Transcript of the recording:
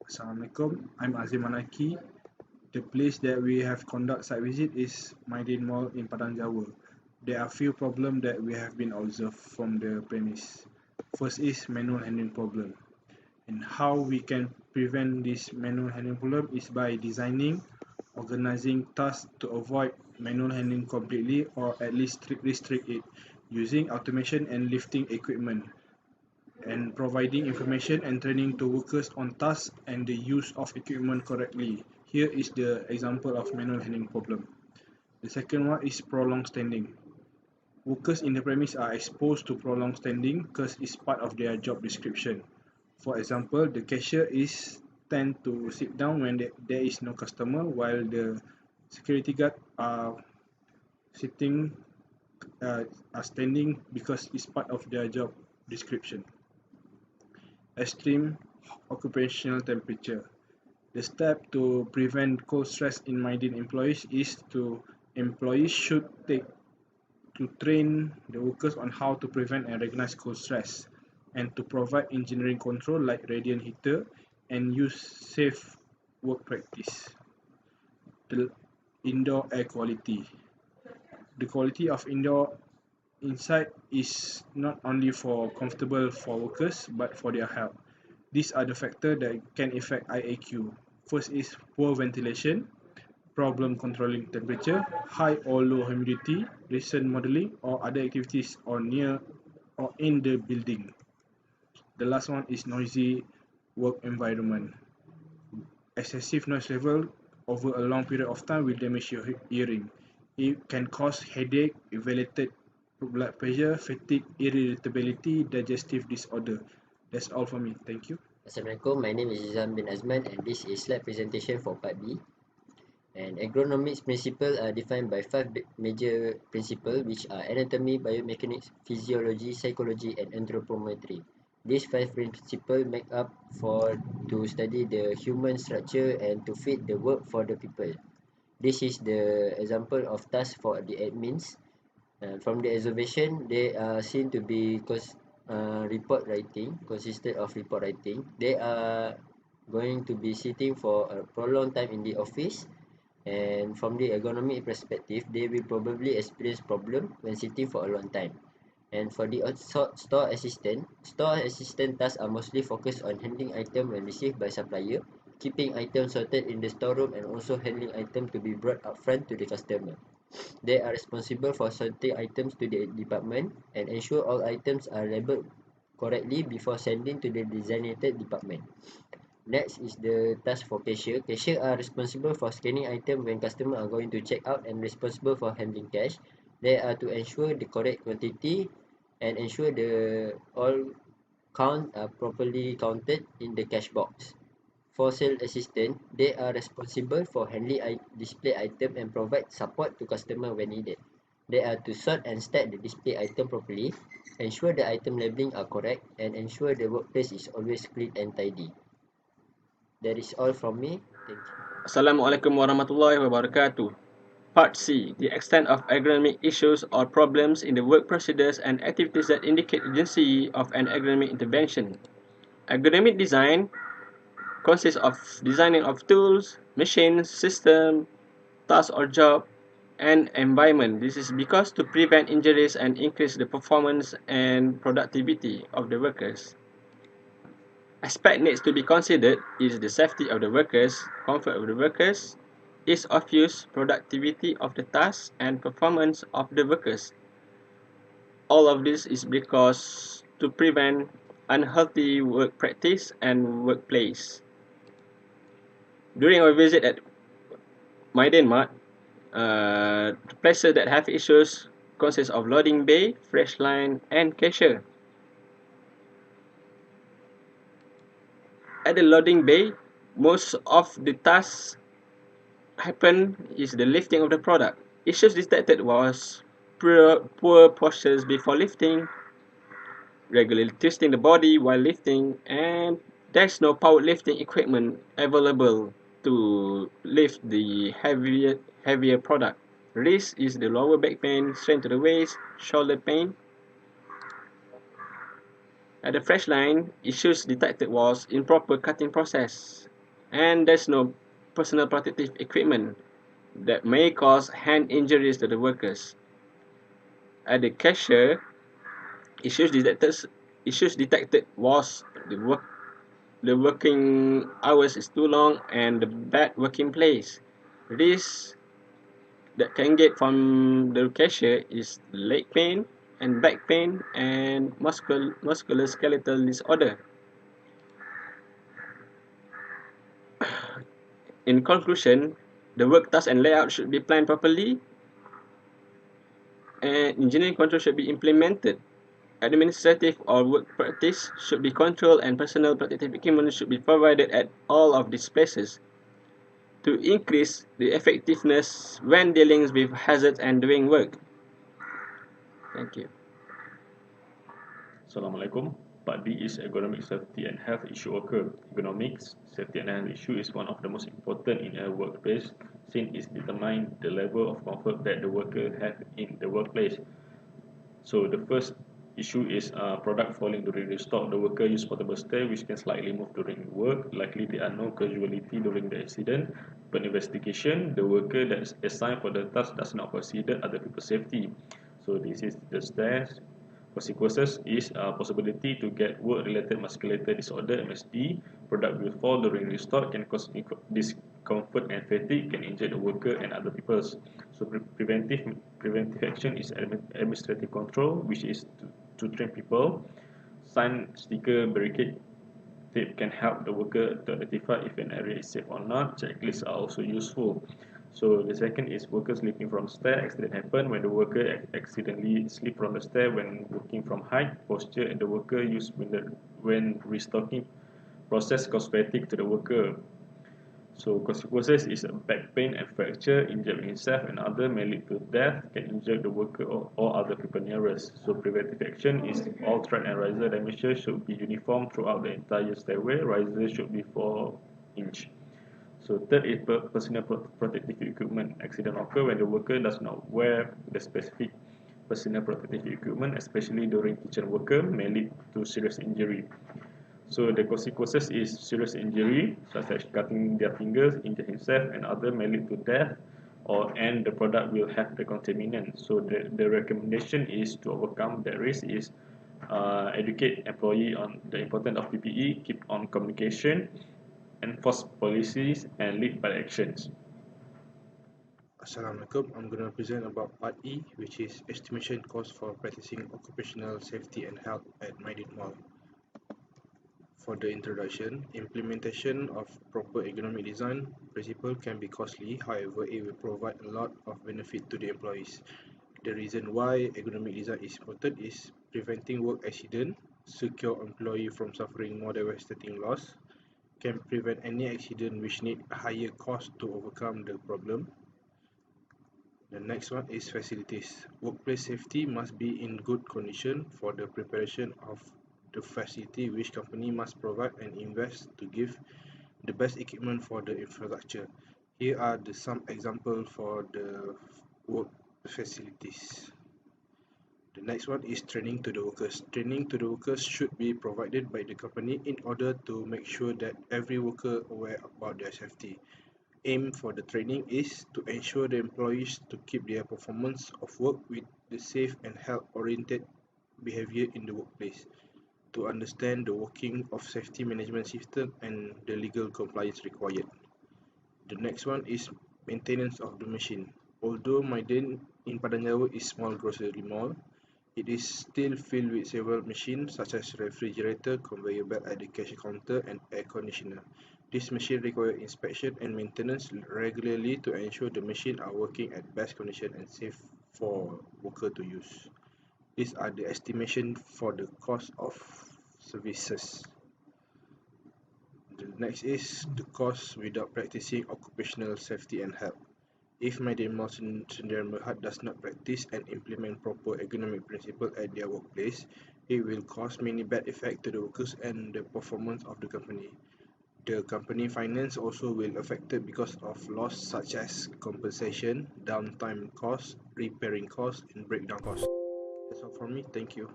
Assalamualaikum, I'm Azim Manaki. The place that we have conduct site visit is Maidin Mall in Padang Jawa. There are few problems that we have been observed from the premise. First is manual handling problem. And how we can prevent this manual handling problem is by designing, organizing tasks to avoid manual handling completely or at least restrict it, using automation and lifting equipment, and providing information and training to workers on tasks and the use of equipment correctly. Here is the example of manual handling problem. The second one is prolonged standing. Workers in the premise are exposed to prolonged standing because it's part of their job description. For example, the cashier is tend to sit down when there is no customer, while the security guard sitting are standing because it's part of their job description. Extreme occupational temperature. The step to prevent cold stress in minded employees is to employees should take to train the workers on how to prevent and recognize cold stress, and to provide engineering control like radiant heater and use safe work practice. The indoor air quality. The quality of indoor inside is not only for comfortable for workers but for their health. These are the factors that can affect IAQ. First is poor ventilation, problem controlling temperature, high or low humidity, recent modeling or other activities or near or in the building. The last one is noisy work environment. Excessive noise level over a long period of time will damage your hearing. It can cause headache, elevated blood pressure, fatigue, irritability, digestive disorder. That's all for me. Thank you. Assalamualaikum, my name is Izam bin Azman and this is slide presentation for part B. And agronomics principles are defined by five major principles which are anatomy, biomechanics, physiology, psychology and anthropometry. These five principles make up for to study the human structure and to fit the work for the people. This is the example of task for the admins. From the observation, they are seen to be report writing, consisted of report writing. They are going to be sitting for a prolonged time in the office, and from the ergonomic perspective, they will probably experience problem when sitting for a long time. And for the store assistant tasks are mostly focused on handling item when received by supplier, keeping items sorted in the storeroom, and also handling item to be brought up front to the customer. They are responsible for sorting items to the department and ensure all items are labeled correctly before sending to the designated department. Next is the task for cashier. Cashier are responsible for scanning items when customers are going to check out and responsible for handling cash. They are to ensure the correct quantity and ensure the all count are properly counted in the cash box. For sales assistant, they are responsible for handling display item and provide support to customer when needed. They are to sort and stack the display item properly, ensure the item labeling are correct, and ensure the workplace is always clean and tidy. That is all from me. Thank you. Assalamualaikum warahmatullahi wabarakatuh. Part C. The extent of agronomic issues or problems in the work procedures and activities that indicate urgency of an agronomic intervention. Agronomic design consists of designing of tools, machines, system, task or job, and environment. This is because to prevent injuries and increase the performance and productivity of the workers. Aspect needs to be considered is the safety of the workers, comfort of the workers, ease of use, productivity of the task, and performance of the workers. All of this is because to prevent unhealthy work practice and workplace. During our visit at Mart, the places that have issues consist of loading bay, fresh line, and cashier. At the loading bay, most of the tasks happen is the lifting of the product. Issues detected was poor postures before lifting, regularly twisting the body while lifting, and there's no power lifting equipment available to lift the heavier product. Risk is the lower back pain, strain to the waist, shoulder pain. At the fresh line, issues detected was improper cutting process, and there's no personal protective equipment that may cause hand injuries to the workers. At the cashier, issues detected issues detected was the working hours is too long and the bad working place. Risks that can get from the cashier is leg pain and back pain and musculoskeletal disorder. In conclusion, the work task and layout should be planned properly and engineering control should be implemented. Administrative or work practice should be controlled and personal protective equipment should be provided at all of these places to increase the effectiveness when dealing with hazards and doing work. Thank you. Assalamualaikum. Part B is ergonomic safety and health issue occur. Ergonomics safety and health issue is one of the most important in a workplace since it determines the level of comfort that the worker have in the workplace. So the first issue is product falling during the stock. The worker use portable stair which can slightly move during work. Likely there are no casualty during the accident. Upon investigation, the worker that is assigned for the task does not consider other people's safety. So this is the stairs. Consequences is possibility to get work-related muscular disorder (MSD). Product will fall during restock can cause discomfort and fatigue can injure the worker and other people. So preventive action is administrative control, which is to train people. Sign, sticker, barricade tape can help the worker to identify if an area is safe or not. Checklists are also useful. So the second is worker slipping from stair. Accident happen when the worker accidentally slip from the stair when working from height. Posture and the worker use when restocking process cause fatigue to the worker. So consequences is a back pain and fracture, injury himself and other may lead to death, can injure the worker or other people nearest. So preventive action is all tread and riser dimensions should be uniform throughout the entire stairway. Riser should be 4 inch. So third is personal protective equipment. Accident occur when the worker does not wear the specific personal protective equipment, especially during kitchen worker, may lead to serious injury. So the consequences is serious injury, such as cutting their fingers, injure himself and other may lead to death, and the product will have the contaminant. So the recommendation is to overcome that risk is educate employee on the importance of PPE, keep on communication, enforce policies, and lead by actions. Assalamualaikum. I'm going to present about part E, which is estimation cost for practicing occupational safety and health at Maidin Mall. For the introduction, implementation of proper ergonomic design principle can be costly, however it will provide a lot of benefit to the employees. The reason why ergonomic design is important is preventing work accident, secure employee from suffering more devastating loss, can prevent any accident which need a higher cost to overcome the problem. The next one is facilities. Workplace safety must be in good condition for the preparation of the facility which company must provide and invest to give the best equipment for the infrastructure. Here are some examples for the work facilities. The next one is training to the workers. Training to the workers should be provided by the company in order to make sure that every worker aware about their safety. Aim for the training is to ensure the employees to keep their performance of work with the safe and health-oriented behavior in the workplace, to understand the working of safety management system and the legal compliance required. The next one is maintenance of the machine. Although Maiden in Padanjawa is small grocery mall, it is still filled with several machines such as refrigerator, conveyor belt at the cash counter, and air conditioner. This machine require inspection and maintenance regularly to ensure the machine are working at best condition and safe for worker to use. These are the estimation for the cost of services. The next is the cost without practicing occupational safety and health. If Madin Sdn Bhd does not practice and implement proper ergonomic principles at their workplace, it will cause many bad effects to the workers and the performance of the company. The company finance also will affected because of loss such as compensation, downtime costs, repairing costs, and breakdown costs. That's all from me. Thank you.